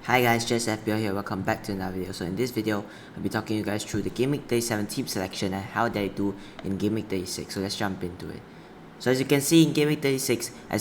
Hi guys, just FPL here, welcome back to another video. So in this video, I'll be talking you guys through the Game Week 37 team selection and how they do in Game Week 36. So let's jump into it. So as you can see in Game Week 36, I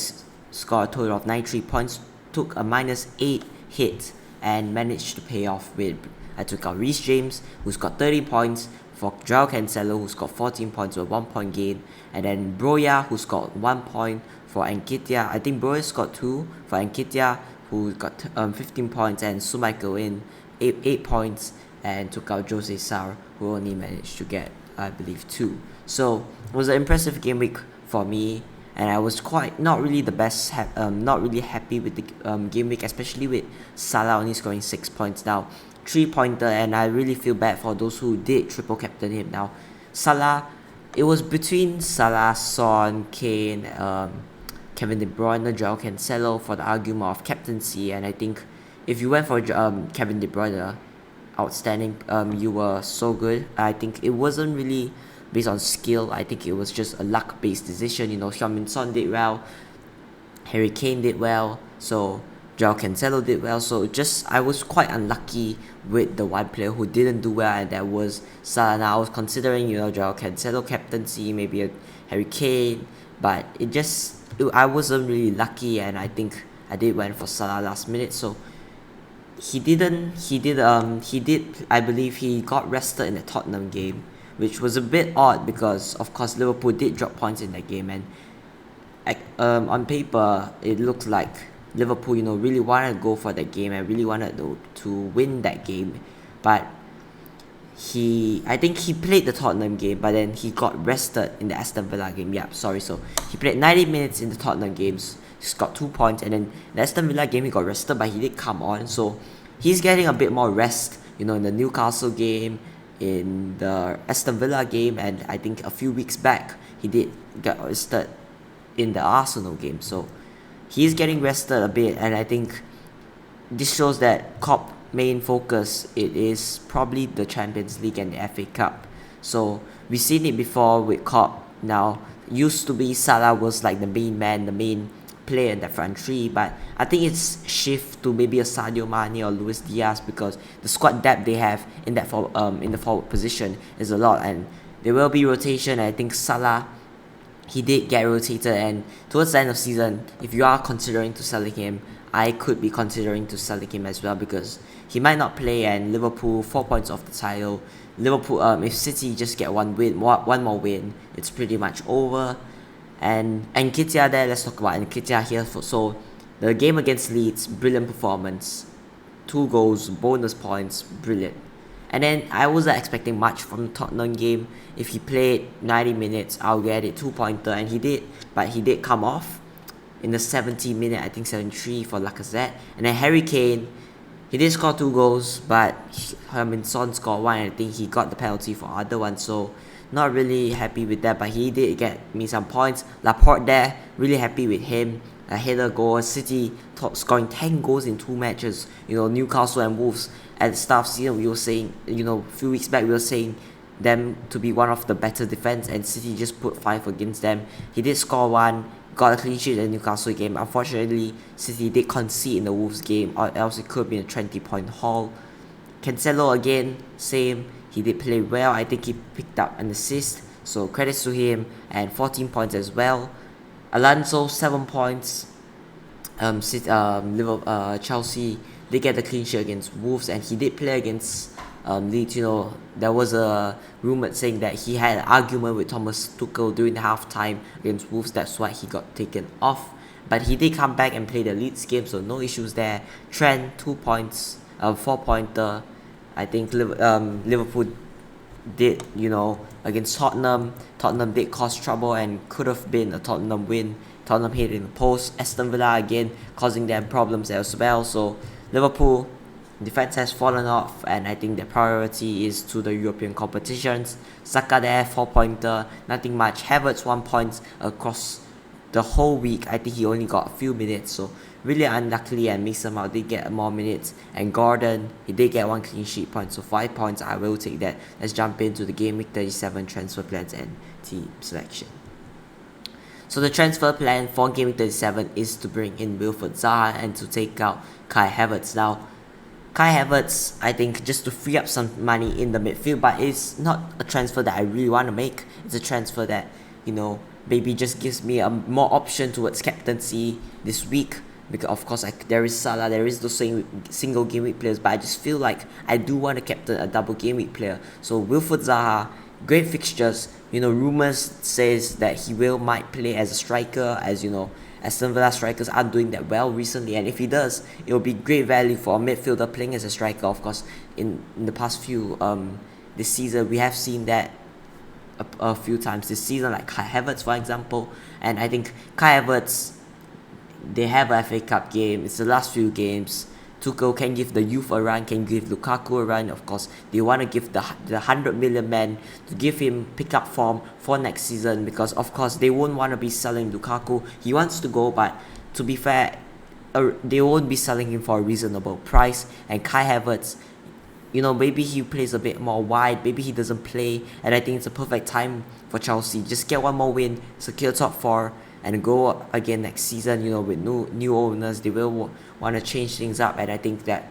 scored a total of 93 points, took a -8 hit and managed to pay off with, I took out Reece James, who scored 30 points, for Joao Cancelo, who scored 14 points with a 1 point gain, and then Broja, who scored 1 point for Nketiah. I think Broja scored 2 for Nketiah, who got 15 points, and Schmeichel in 8 points, and took out Jose Sar, who only managed to get, I believe, 2. So it was an impressive game week for me, and I was not really happy with the game week, especially with Salah only scoring 6 points now. 3-pointer, and I really feel bad for those who did triple captain him. Now Salah, it was between Salah, Son, Kane, Kevin De Bruyne, Joao Cancelo for the argument of captaincy, and I think if you went for Kevin De Bruyne, outstanding. You were so good. I think it wasn't really based on skill. I think it was just a luck-based decision. Heung-min Son did well, Harry Kane did well, so Joao Cancelo did well. So I was quite unlucky with the one player who didn't do well, and that was Salah. Now I was considering Joao Cancelo captaincy, maybe a Harry Kane, but I wasn't really lucky, and I think I did went for Salah last minute. So he did I believe he got rested in the Tottenham game, which was a bit odd because of course Liverpool did drop points in that game, and on paper it looked like Liverpool really wanted to go for that game and really wanted to win that game, but I think he played the Tottenham game, but then he got rested in the Aston Villa game. So he played 90 minutes in the Tottenham games, he's got 2 points, and then the Aston Villa game he got rested, but he did come on, so he's getting a bit more rest, in the Newcastle game, in the Aston Villa game, and I think a few weeks back he did get rested in the Arsenal game. So he's getting rested a bit, and I think this shows that Klopp's main focus, it is probably the Champions League and the FA Cup. So we've seen it before with Klopp. Now, used to be Salah was like the main man, the main player in the front three, but I think it's shift to maybe a Sadio Mane or Luis Diaz, because the squad depth they have in that in the forward position is a lot, and there will be rotation. I think Salah, he did get rotated, and towards the end of season, if you are considering to selling him, I could be considering to selling him as well, because he might not play, and Liverpool 4 points off the title. Liverpool, if City just get one more win, it's pretty much over. And Nketiah there, let's talk about Nketiah here. So the game against Leeds, brilliant performance, 2 goals, bonus points, brilliant. And then I wasn't expecting much from the Tottenham game. If he played 90 minutes, I'll get it, 2-pointer, and he did, but he did come off in the 70th minute, I think 73 for Lacazette. And then Harry Kane, he did score 2 goals, but Heung-min Son scored 1, and I think he got the penalty for other one, so not really happy with that, but he did get me some points. Laporte there, really happy with him. A header goal, City scoring 10 goals in 2 matches. Newcastle and Wolves at the start of the season, we were saying, a few weeks back, we were saying them to be one of the better defense, and City just put 5 against them. He did score 1, got a clean sheet in the Newcastle game. Unfortunately, City did concede in the Wolves game, or else it could be a 20-point haul. Cancelo again, same. He did play well. I think he picked up an assist, so credits to him, and 14 points as well. Alonso 7 points. Chelsea, they get the clean sheet against Wolves, and he did play against Leeds. There was a rumor saying that he had an argument with Thomas Tuchel during the halftime against Wolves. That's why he got taken off. But he did come back and play the Leeds game, so no issues there. Trent 2 points, 4-pointer. I think Liverpool did, against Tottenham. Tottenham did cause trouble and could have been a Tottenham win. Tottenham hit in the post. Aston Villa again causing them problems as well. So Liverpool defense has fallen off, and I think the priority is to the European competitions. Saka there, 4-pointer, nothing much. Havertz 1 point across the whole week. I think he only got a few minutes, so really unluckily, and Mason Mount did get more minutes. And Gordon, he did get 1 clean sheet point, so 5 points. I will take that. Let's jump into the Game Week 37 transfer plans and team selection. So the transfer plan for Game Week 37 is to bring in Wilfried Zaha and to take out Kai Havertz. Now, Kai Havertz, I think, just to free up some money in the midfield, but it's not a transfer that I really want to make. It's a transfer that, maybe just gives me a more option towards captaincy this week. Because of course there is Salah, there is those single game week players, but I just feel like I do want to captain a double game week player. So Wilfried Zaha, great fixtures. Rumors says that he might play as a striker, as Aston Villa strikers aren't doing that well recently, and if he does, it will be great value for a midfielder playing as a striker. Of course, in the past few this season, we have seen that a few times this season, like Kai Havertz, for example. And I think Kai Havertz, they have a FA Cup game. It's the last few games. Tuchel can give the youth a run, can give Lukaku a run. Of course, they want to give the 100 million man to give him pick up form for next season, because of course they won't want to be selling Lukaku. He wants to go, but to be fair, they won't be selling him for a reasonable price. And Kai Havertz, maybe he plays a bit more wide, maybe he doesn't play, and I think it's a perfect time for Chelsea. Just get one more win, secure top 4, and go again next season. With new owners, they will want to change things up, and I think that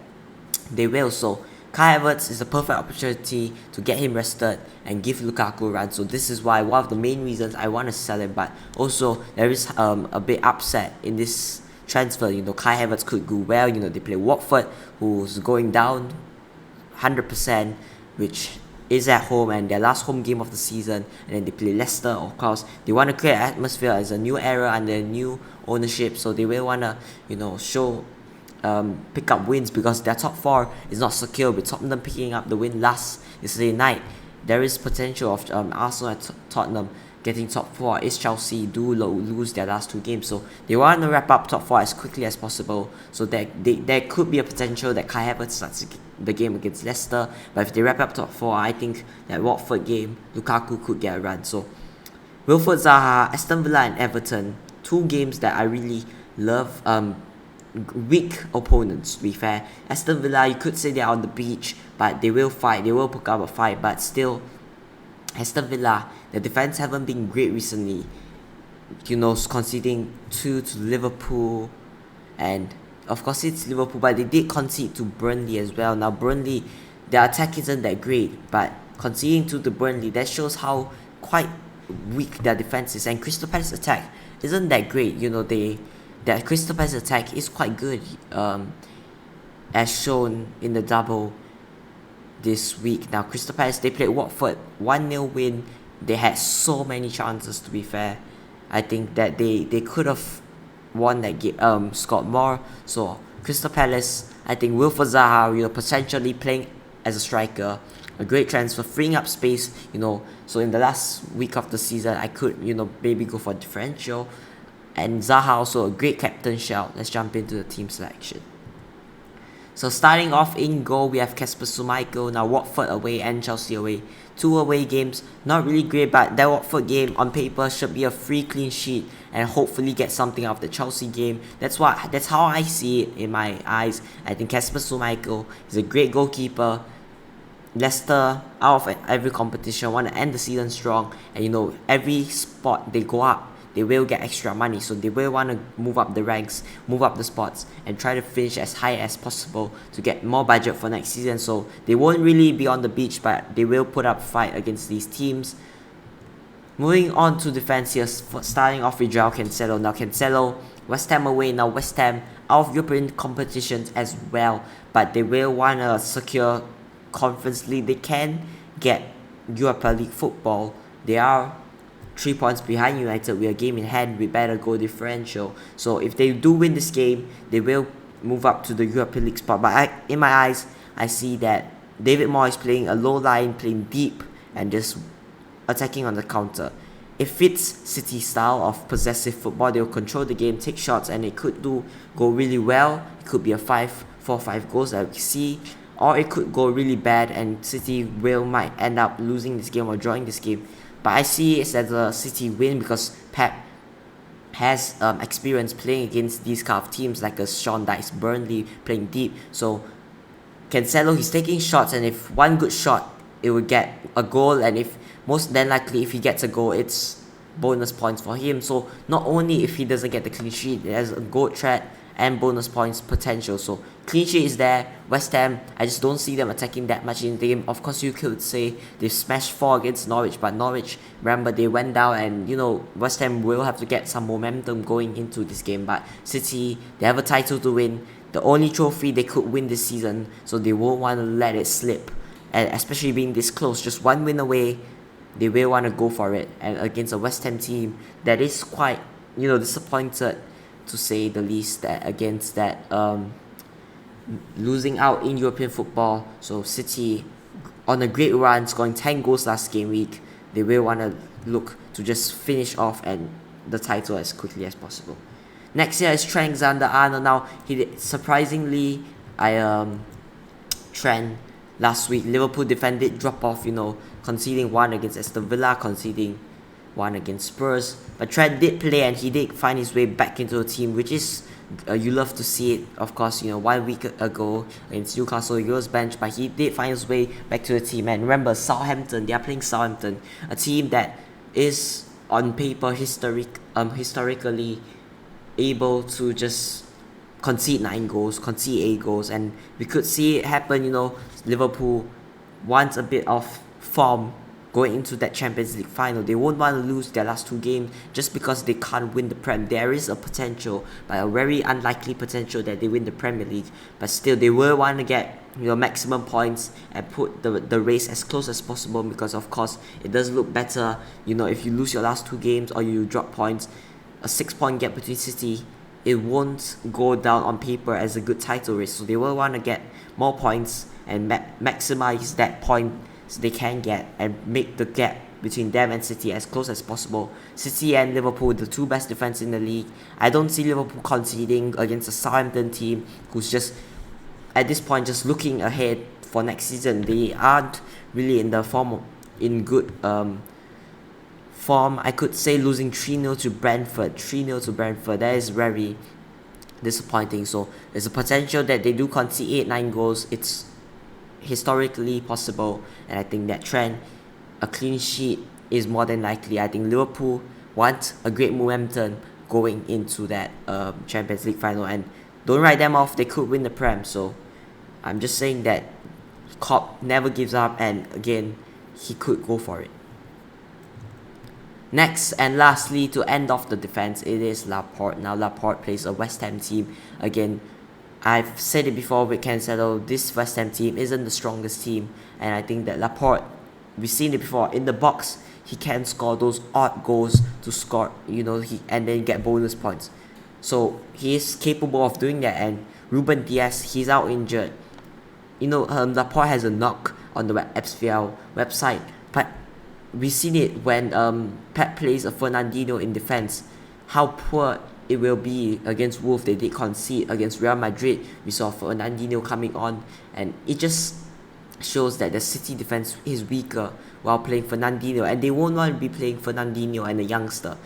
they will. So Kai Havertz is a perfect opportunity to get him rested and give Lukaku a run. So this is why one of the main reasons I want to sell him. But also there is a bit upset in this transfer. Kai Havertz could do well. They play Watford, who's going down 100%, which is at home, and their last home game of the season. And then they play Leicester. Of course, they want to create an atmosphere as a new era under new ownership, so they will want to show pick up wins, because their top 4 is not secure. With Tottenham picking up the win last yesterday night, there is potential of Arsenal and Tottenham getting top 4. Is Chelsea do lose their last 2 games, so they want to wrap up top 4 as quickly as possible, so that there could be a potential that Kai Havertz starts the game against Leicester. But if they wrap up top 4, I think that Watford game, Lukaku could get a run. So Wilfried Zaha, Aston Villa and Everton, 2 games that I really love. Weak opponents, to be fair. Aston Villa, you could say they are on the beach, but they will fight, they will pick up a fight. But still, Aston Villa, the defense haven't been great recently, conceding 2 to Liverpool, and of course it's Liverpool, but they did concede to Burnley as well. Now Burnley, their attack isn't that great, but conceding to the Burnley, that shows how quite weak their defense is. And Crystal Palace attack isn't that great. Their Crystal Palace attack is quite good, as shown in the double this week. Now Crystal Palace, they played Watford, 1-0 win. They had so many chances, to be fair. I think that they could have won that game, scored more. So Crystal Palace, I think Wilfried Zaha, potentially playing as a striker, a great transfer, freeing up space, so in the last week of the season I could, maybe go for differential. And Zaha also a great captain shout. Let's jump into the team selection. So starting off in goal, we have Kasper Schmeichel. Now Watford away and Chelsea away. 2 away games, not really great, but that Watford game on paper should be a free clean sheet and hopefully get something out of the Chelsea game. That's how I see it in my eyes. I think Kasper Schmeichel is a great goalkeeper. Leicester, out of every competition, want to end the season strong, and every spot they go up, they will get extra money, so they will want to move up the ranks, move up the spots, and try to finish as high as possible to get more budget for next season. So they won't really be on the beach, but they will put up a fight against these teams. Moving on to defense here, starting off with Joao Cancelo. Now Cancelo, West Ham away. Now West Ham out of European competitions as well, but they will want to secure Conference League. They can get Europa League football. They are 3 points behind United with a game in hand with better goal differential. So if they do win this game, they will move up to the Europa League spot. But in my eyes, I see that David Moyes playing a low line, playing deep, and just attacking on the counter. It fits City's style of possessive football. They'll control the game, take shots, and it could go really well. It could be a 4-5 goals that we see, or it could go really bad and City might end up losing this game or drawing this game. But I see it as a City win, because Pep has experience playing against these kind of teams like a Sean Dyche Burnley, playing deep. So Cancelo, he's taking shots, and if one good shot, it will get a goal, and if he gets a goal, it's bonus points for him. So not only if he doesn't get the clean sheet, there's a goal threat, and bonus points potential. So clean sheet is there. West Ham, I just don't see them attacking that much in the game. Of course, you could say they smashed 4 against Norwich, but Norwich, remember, they went down, and West Ham will have to get some momentum going into this game. But City, they have a title to win, the only trophy they could win this season, so they won't want to let it slip. And especially being this close, just one win away, they will want to go for it. And against a West Ham team that is quite, disappointed, to say the least, that against that losing out in European football. So City, on a great run, scoring 10 goals last game week, they will want to look to just finish off and the title as quickly as possible. Next year is Trent Alexander-Arnold. Now, surprisingly, Trent last week, Liverpool defended drop off, conceding 1 against Aston Villa, conceding 1 against Spurs. But Trent did play, and he did find his way back into the team, which is, you love to see it. Of course, 1 week ago against Newcastle, he was benched, but he did find his way back to the team. And remember, Southampton, they are playing Southampton, a team that is on paper historically able to just concede 9 goals, concede 8 goals, and we could see it happen. Liverpool wants a bit of form going into that Champions League final. They won't want to lose their last 2 games just because they can't win the Prem. There is a potential, but a very unlikely potential, that they win the Premier League. But still, they will want to get maximum points and put the race as close as possible, because of course it does look better. If you lose your last 2 games or you drop points, a 6-point gap between City, it won't go down on paper as a good title race. So they will want to get more points and maximize that point they can get, and make the gap between them and City as close as possible. City and Liverpool, the 2 best defense in the league. I don't see Liverpool conceding against a Southampton team who's just, at this point, just looking ahead for next season. They aren't really in the good form. I could say losing 3-0 to Brentford. That is very disappointing. So there's a potential that they do concede 8-9 goals. It's historically possible, and I think that trend, a clean sheet, is more than likely. I think Liverpool want a great momentum going into that Champions League final, and don't write them off, they could win the Prem. So I'm just saying that Klopp never gives up, and again, he could go for it. Next and lastly, to end off the defense, it is Laporte. Now Laporte plays a West Ham team. Again, I've said it before with Cancelo, this West Ham team isn't the strongest team, and I think that Laporte, we've seen it before, in the box, he can score those odd goals to score, and then get bonus points. So he is capable of doing that. And Ruben Dias, he's out injured. Laporte has a knock on the FPL website, but we've seen it when Pep plays a Fernandinho in defense, how poor it will be against Wolves. They did concede against Real Madrid. We saw Fernandinho coming on, and it just shows that the City defense is weaker while playing Fernandinho, and they won't want to be playing Fernandinho and a youngster.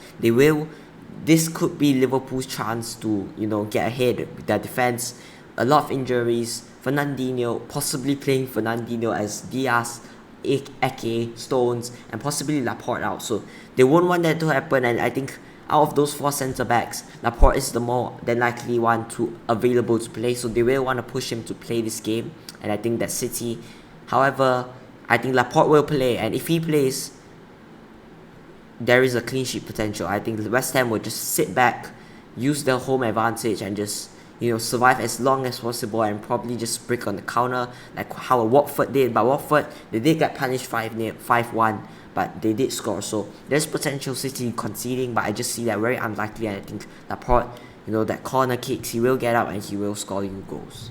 This could be Liverpool's chance to get ahead with their defense. A lot of injuries. Fernandinho, possibly playing Fernandinho as Diaz, Ake, Stones, and possibly Laporte out. So they won't want that to happen, and I think out of those 4 centre backs, Laporte is the more than likely one available to play. So they will want to push him to play this game, and I think that City. However, I think Laporte will play, and if he plays, there is a clean sheet potential. I think West Ham will just sit back, use their home advantage, and just survive as long as possible, and probably just break on the counter like how Watford did. But Watford, they did get punished 5-1, but they did score. So there's potential City conceding, but I just see that very unlikely, and I think Laporte, that corner kicks, he will get out and he will score you goals.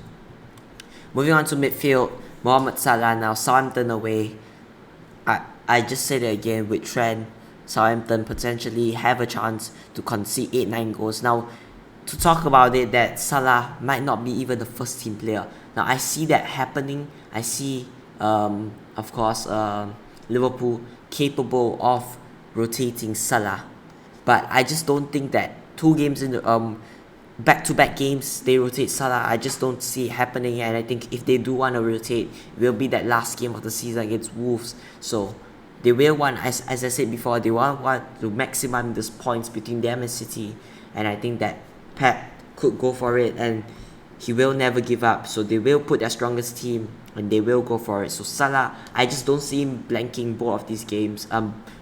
Moving on to midfield, Mohamed Salah. Now Southampton away. I just said it again, with Trent, Southampton potentially have a chance to concede 8-9 goals. Now, to talk about it, that Salah might not be even the first team player. Now I see that happening. I see of course Liverpool capable of rotating Salah, but I just don't think that 2 games in the back-to-back games they rotate Salah. I just don't see it happening, and I think if they do want to rotate, it will be that last game of the season against Wolves. So they will want, as I said before, they want to maximize the points between them and City, and I think that Pep could go for it, and he will never give up. So they will put their strongest team and they will go for it. So Salah, I just don't see him blanking both of these games,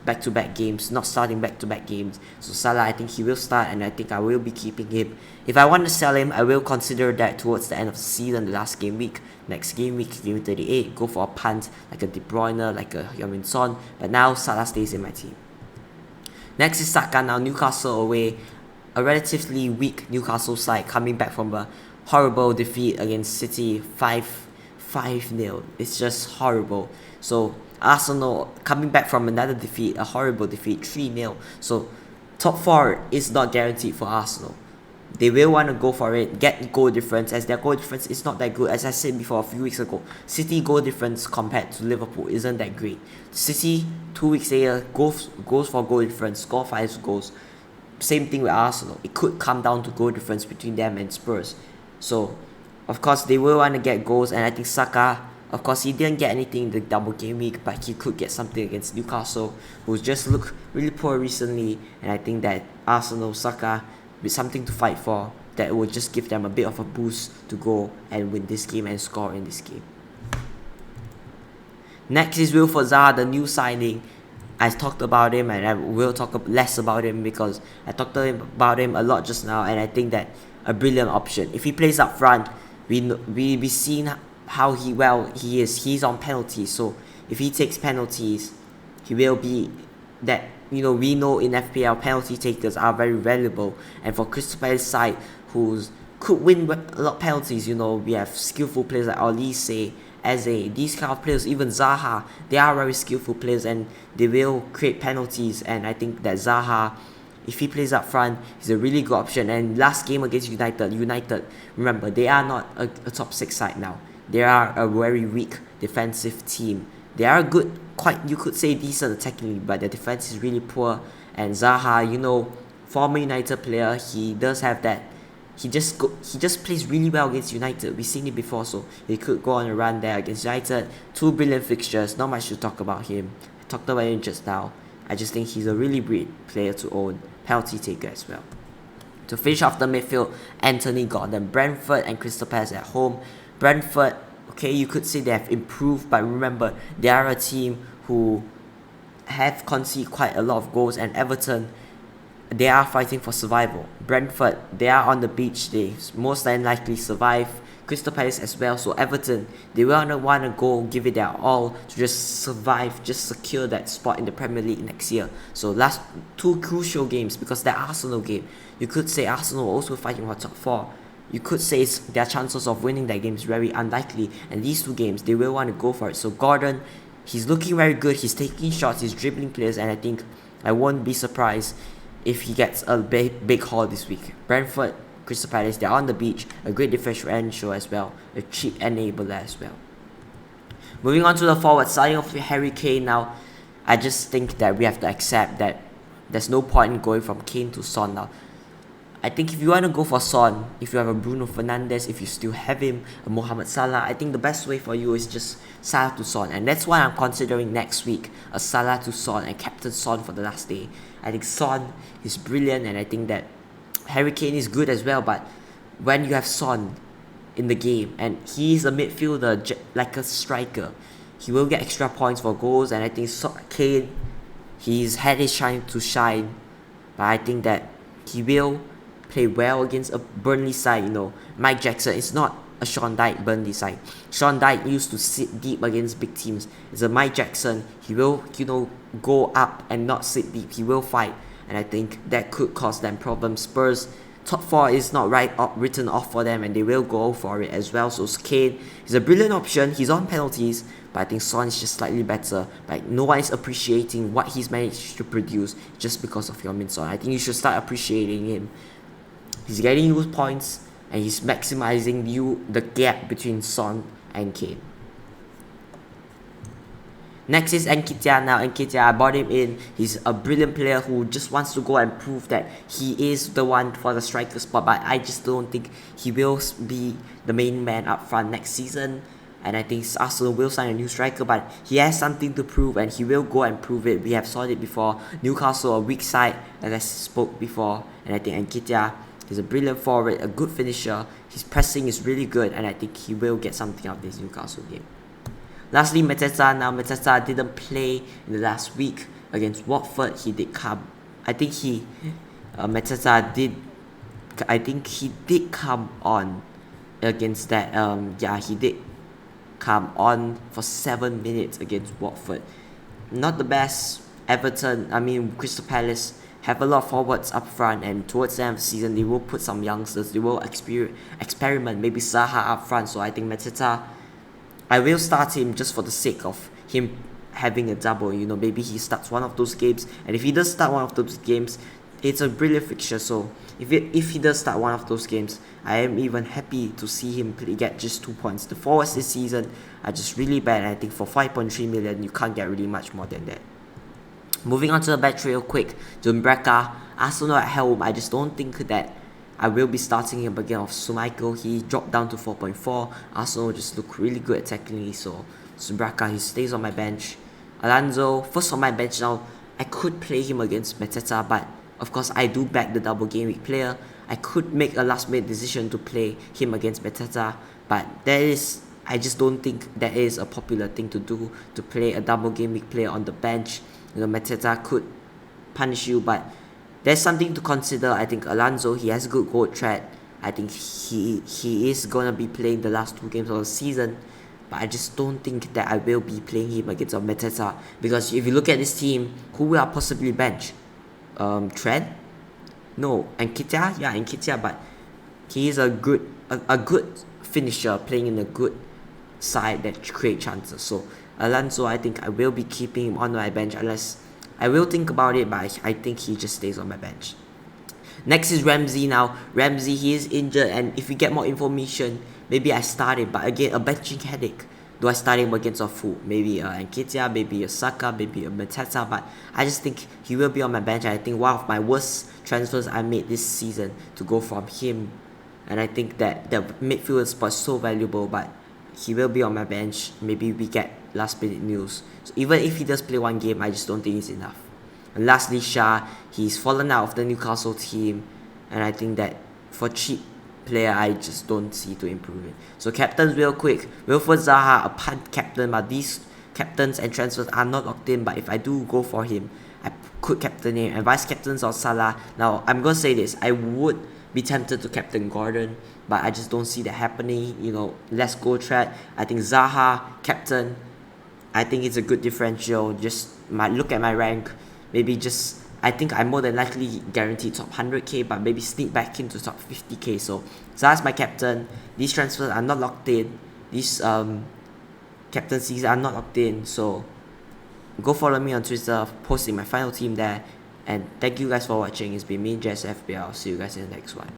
back-to-back games, not starting back-to-back games. So Salah, I think he will start, and I think I will be keeping him. If I want to sell him, I will consider that towards the end of the season, the last game week. Next game week, game 38, go for a punt like a De Bruyne, like a Heung-min Son. But now Salah stays in my team. Next is Saka. Now Newcastle away, a relatively weak Newcastle side coming back from a horrible defeat against City, 5-0. It's just horrible. So Arsenal coming back from another defeat, a horrible defeat, 3-0. So top 4 is not guaranteed for Arsenal. They will want to go for it, get goal difference, as their goal difference is not that good. As I said before a few weeks ago, City goal difference compared to Liverpool isn't that great. City 2 weeks later goes for goal difference, score 5 goals. Same thing with Arsenal. It could come down to goal difference between them and Spurs. So of course they will want to get goals, and I think Saka, of course he didn't get anything in the double game week, but he could get something against Newcastle, who's just looked really poor recently. And I think that Arsenal, Saka, with something to fight for, that will just give them a bit of a boost to go and win this game and score in this game. Next is Wilfried Zaha, the new signing. I talked about him, and I will talk less about him because I talked about him a lot just now, and I think that a brilliant option. If he plays up front, we seen how he is. He's on penalties, so if he takes penalties, he will be that. We know in FPL penalty takers are very valuable, and for Crystal Palace side who could win a lot of penalties, we have skillful players like Olise, Eze, these kind of players, even Zaha, they are very skillful players and they will create penalties. And I think that Zaha, if he plays up front, is a really good option. And last game against United, remember, they are not a top 6 side now. They are a very weak defensive team. They are good, quite, you could say, decent attackingly, but their defense is really poor. And Zaha, former United player, he does have that. He just plays really well against United. We've seen it before, so he could go on a run there against United. 2 brilliant fixtures, not much to talk about him. I talked about him just now. I just think he's a really great player to own, penalty taker as well. To finish off the midfield, Anthony Gordon, Brentford and Crystal Palace at home. Brentford, okay, you could say they have improved, but remember, they are a team who have conceded quite a lot of goals, and Everton, they are fighting for survival. Brentford, they are on the beach, they most likely survive. Crystal Palace as well, so Everton, they will want to go give it their all to just survive, just secure that spot in the Premier League next year. So last 2 crucial games, because the Arsenal game, you could say Arsenal also fighting for top 4. You could say their chances of winning that game is very unlikely, and these 2 games, they will want to go for it. So Gordon, he's looking very good, he's taking shots, he's dribbling players, and I think I won't be surprised if he gets a big haul this week. Brentford, Crystal Palace, they're on the beach, a great differential as well, a cheap enabler as well. Moving on to the forward, starting off with Harry Kane now. I just think that we have to accept that there's no point in going from Kane to Son now. I think if you want to go for Son, if you have a Bruno Fernandes, if you still have him, a Mohamed Salah, I think the best way for you is just Salah to Son. And that's why I'm considering next week a Salah to Son and captain Son for the last day. I think Son is brilliant, and I think that Harry Kane is good as well. But when you have Son in the game, and he's a midfielder like a striker, he will get extra points for goals. And I think Kane, he's had his chance to shine, but I think that he will play well against a Burnley side. Mike Jackson is not a Sean Dyche Burnley side. Sean Dyche used to sit deep against big teams. It's a Mike Jackson. He will, go up and not sit deep. He will fight, and I think that could cause them problems. Spurs top 4 is not written off for them, and they will go for it as well. So Kane is a brilliant option. He's on penalties, but I think Son is just slightly better. Like, no one is appreciating what he's managed to produce just because of Heung-min Son. I think you should start appreciating him. He's getting you points, and he's maximizing the gap between Son and Kane. Next is Nketiah. Now Nketiah, I brought him in. He's a brilliant player who just wants to go and prove that he is the one for the striker spot, but I just don't think he will be the main man up front next season. And I think Arsenal will sign a new striker, but he has something to prove, and he will go and prove it. We have saw it before. Newcastle, a weak side, as I spoke before, and I think Nketiah, He's a brilliant forward, a good finisher. His pressing is really good, and I think he will get something out of this Newcastle game. Lastly, Mateta. Now, Mateta didn't play in the last week against Watford. He did come. I think Mateta did. I think he did come on against that. Yeah, he did come on for 7 minutes against Watford. Not the best. Crystal Palace have a lot of forwards up front, and towards the end of the season, they will put some youngsters. They will experiment, maybe Zaha up front. So I think Mateta, I will start him just for the sake of him having a double. Maybe he starts one of those games, and if he does start one of those games, it's a brilliant fixture. So if he does start one of those games, I am even happy to see him get just 2 points. The forwards this season are just really bad, and I think for 5.3 million, you can't get really much more than that. Moving on to the bench real quick, Dumbreka, Arsenal at home. I just don't think that I will be starting him again of Schmeichel. He dropped down to 4.4. Arsenal just look really good attacking, so Dumbreka, he stays on my bench. Alonso, first on my bench now. I could play him against Mateta, but of course I do back the double game week player. I could make a last minute decision to play him against Mateta, but I just don't think that is a popular thing to do, to play a double game week player on the bench. Mateta could punish you, but there's something to consider. I think Alonso, he has good goal threat. I think he is gonna be playing the last 2 games of the season, but I just don't think that I will be playing him against Mateta, because if you look at this team, who will I possibly bench? Trent? No, Nketiah? Yeah, Nketiah, but he is a good finisher playing in a good side that create chances. So Alonso, I think I will be keeping him on my bench, unless I will think about it, but I think he just stays on my bench. Next is Ramsey. Now Ramsey, he is injured, and if we get more information, maybe I start him, but again, a benching headache. Do I start him against who? Maybe Nketiah, maybe a Saka, maybe a Mateta, but I just think he will be on my bench. I think one of my worst transfers I made this season to go from him, and I think that the midfield spot is so valuable, but he will be on my bench. Maybe we get last minute news. So even if he does play one game, I just don't think it's enough. And lastly, Shah, he's fallen out of the Newcastle team, and I think that for cheap player, I just don't see to improve it. So captains real quick. Wilfred Zaha, a punt captain, but these captains and transfers are not locked in, but if I do go for him, I could captain him. And vice captains or Salah. Now I'm gonna say this, I would be tempted to captain Gordon, but I just don't see that happening. Less goal threat. I think Zaha captain, I think it's a good differential. Just look at my rank, maybe just I think I'm more than likely guaranteed top 100k, but maybe sneak back into top 50k. So Zaha's my captain. These transfers are not locked in. These captaincies are not locked in. So go follow me on Twitter, posting my final team there. And thank you guys for watching. It's been me, Jess FPL. See you guys in the next one.